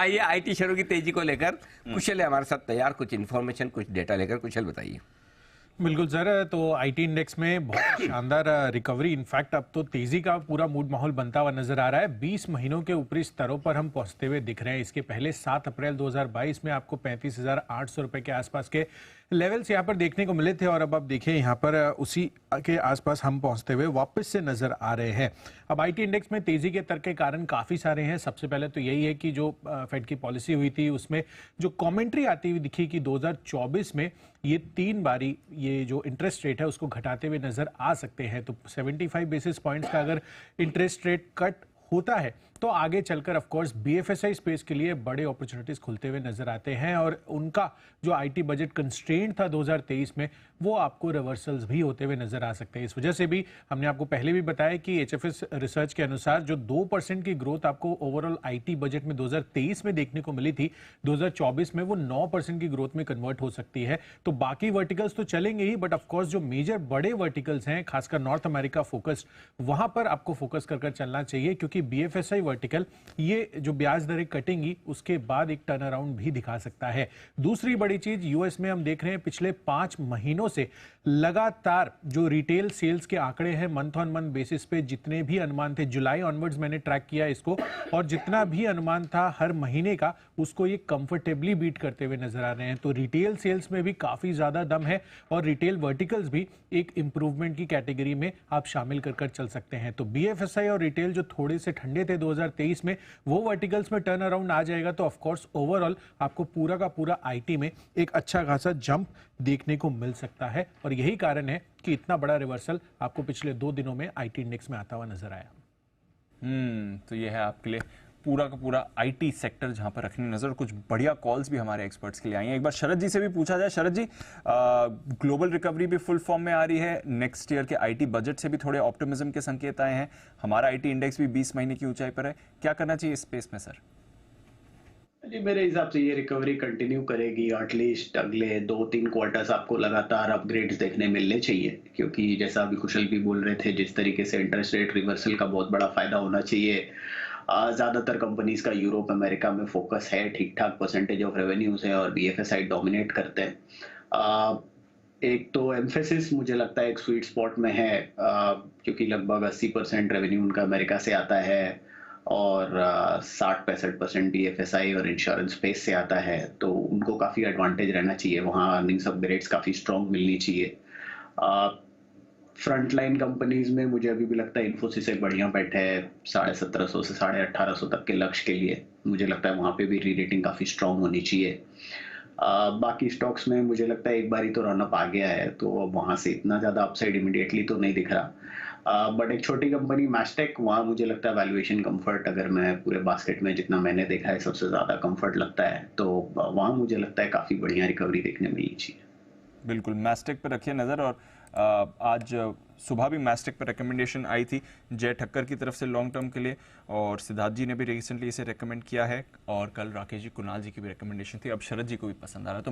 आइए आईटी शेयरों की तेजी को लेकर कुशल है हमारे साथ तैयार, कुछ इन्फॉर्मेशन कुछ डेटा लेकर। कुशल बताइए। बिल्कुल सर, तो आईटी इंडेक्स में बहुत शानदार रिकवरी, इनफैक्ट अब तो तेजी का पूरा मूड माहौल बनता हुआ नजर आ रहा है। 20 महीनों के ऊपरी स्तरों पर हम पहुंचते हुए दिख रहे हैं। इसके पहले 7 अप्रैल 2022 में आपको 35,800 रुपए के आसपास के लेवल्स यहाँ पर देखने को मिले थे और अब आप देखिए यहाँ पर उसी के आसपास हम पहुंचते हुए वापस से नजर आ रहे हैं। अब आईटी इंडेक्स में तेजी के तर्क के कारण काफी सारे हैं। सबसे पहले तो यही है कि जो फेड की पॉलिसी हुई थी उसमें जो कमेंट्री आती हुई दिखी कि 2024 में ये 3 बारी ये जो इंटरेस्ट रेट है उसको घटाते हुए नजर आ सकते हैं। तो 75 बेसिस पॉइंट्स का अगर इंटरेस्ट रेट कट होता है तो आगे चलकर ऑफ कोर्स बीएफएसआई स्पेस के लिए बड़े अपॉर्चुनिटीज खुलते हुए नजर आते हैं और उनका जो आईटी बजट कंस्ट्रेंट था 2023 में वो आपको रिवर्सल्स भी होते हुए नजर आ सकते हैं। इस वजह से भी हमने आपको पहले भी बताया कि एचएफएस रिसर्च के अनुसार जो 2% की ग्रोथ आपको ओवरऑल आईटी बजट में 2023 में देखने को मिली थी, 2024 में वो 9% की ग्रोथ में कन्वर्ट हो सकती है। तो बाकी वर्टिकल्स तो चलेंगे ही, बट ऑफकोर्स जो मेजर बड़े वर्टिकल्स हैं खासकर नॉर्थ अमेरिका फोकस्ड, वहां पर आपको फोकस कर चलना चाहिए क्योंकि बीएफएसआई वर्टिकल ये जो ब्याज दरें कटेंगी उसके बाद एक टर्न अराउंड भी दिखा सकता है। दूसरी बड़ी चीज यूएस में हम देख रहे हैं पिछले 5 महीनों से लगातार जो रिटेल सेल्स के आंकड़े हैं मंथ ऑन मंथ बेसिस पे जितने भी अनुमान थे, जुलाई ऑनवर्ड्स मैंने ट्रैक किया इसको, और जितना भी अनुमान था हर महीने का उसको ये कंफर्टेबली बीट करते हुए नजर आ रहे हैं। तो रिटेल सेल्स में भी काफी ज्यादा दम है और रिटेल वर्टिकल्स भी एक इंप्रूवमेंट की कैटेगरी में आप शामिल कर चल सकते हैं। तो बीएफएसआई और रिटेल जो थोड़े से ठंडे थे 2023 में, वो वर्टिकल्स में टर्न अराउंड आ जाएगा तो ऑफ कोर्स ओवरऑल आपको पूरा का पूरा आईटी में एक अच्छा खासा जंप देखने को मिल सकता है और यही कारण है कि इतना बड़ा रिवर्सल आपको पिछले 2 दिनों में आईटी इंडेक्स में आता हुआ नजर आया। तो ये है आपके लिए पूरा का पूरा आईटी सेक्टर जहां पर रखने नजर। कुछ बढ़िया कॉल्स भी हमारे एक्सपर्ट्स के लिए आई हैं। एक बार शरद जी से भी पूछा जाए। शरद जी, ग्लोबल रिकवरी भी फुल फॉर्म में आ रही है, नेक्स्ट ईयर के आईटी बजट से भी थोड़े ऑप्टिमिज्म के संकेत आए हैं, हमारा आईटी इंडेक्स भी 20 महीने की ऊंचाई पर है, क्या करना चाहिए इस स्पेस में सर? जी, मेरे हिसाब से ये रिकवरी कंटिन्यू करेगी। एटलीस्ट अगले 2-3 क्वार्टर्स आपको लगातार अपग्रेड्स देखने मिलने चाहिए क्योंकि जैसा अभी कुशल भी बोल रहे थे, जिस तरीके से इंटरेस्ट रेट रिवर्सल का बहुत बड़ा फायदा होना चाहिए। ज़्यादातर कंपनीज का यूरोप अमेरिका में फोकस है, ठीक ठाक परसेंटेज ऑफ रेवेन्यूज है और बीएफएसआई डोमिनेट करते हैं। एक तो एम्फेसिस मुझे लगता है एक स्वीट स्पॉट में है क्योंकि लगभग 80% रेवेन्यू उनका अमेरिका से आता है और 60-65% बीएफएसआई और इंश्योरेंस स्पेस से आता है, तो उनको काफ़ी एडवांटेज रहना चाहिए वहाँ। अर्निंग्स अपग्रेड्स काफ़ी स्ट्रॉन्ग मिलनी चाहिए। फ्रंट लाइन कंपनीज में मुझे अभी भी लगता है इन्फोसिस एक बढ़िया बेट है, 1750 से 1850 तक के लक्ष्य के लिए। मुझे लगता है वहाँ पे भी री रेटिंग काफ़ी स्ट्रॉन्ग होनी चाहिए। बाकी स्टॉक्स में मुझे लगता है एक बारी तो रनअप आ गया है तो वहाँ से इतना ज़्यादा अपसाइड इमीडिएटली तो नहीं दिख रहा। बट एक छोटी कंपनी मैस्टेक, वहाँ मुझे लगता है वैल्यूएशन कंफर्ट, अगर मैं पूरे बास्केट में जितना मैंने देखा है सबसे ज़्यादा कंफर्ट लगता है, तो वहाँ मुझे लगता है काफ़ी बढ़िया रिकवरी देखने मिलनी चाहिए। बिल्कुल, मैस्टेक पर रखिए नज़र। और आज सुबह भी मैस्टेक पर रिकमेंडेशन आई थी जय ठक्कर की तरफ से लॉन्ग टर्म के लिए, और सिद्धार्थ जी ने भी रिसेंटली इसे रिकमेंड किया है, और कल राकेश जी कुणाल जी की भी रिकमेंडेशन थी। अब शरद जी को भी पसंद आ रहा है। तो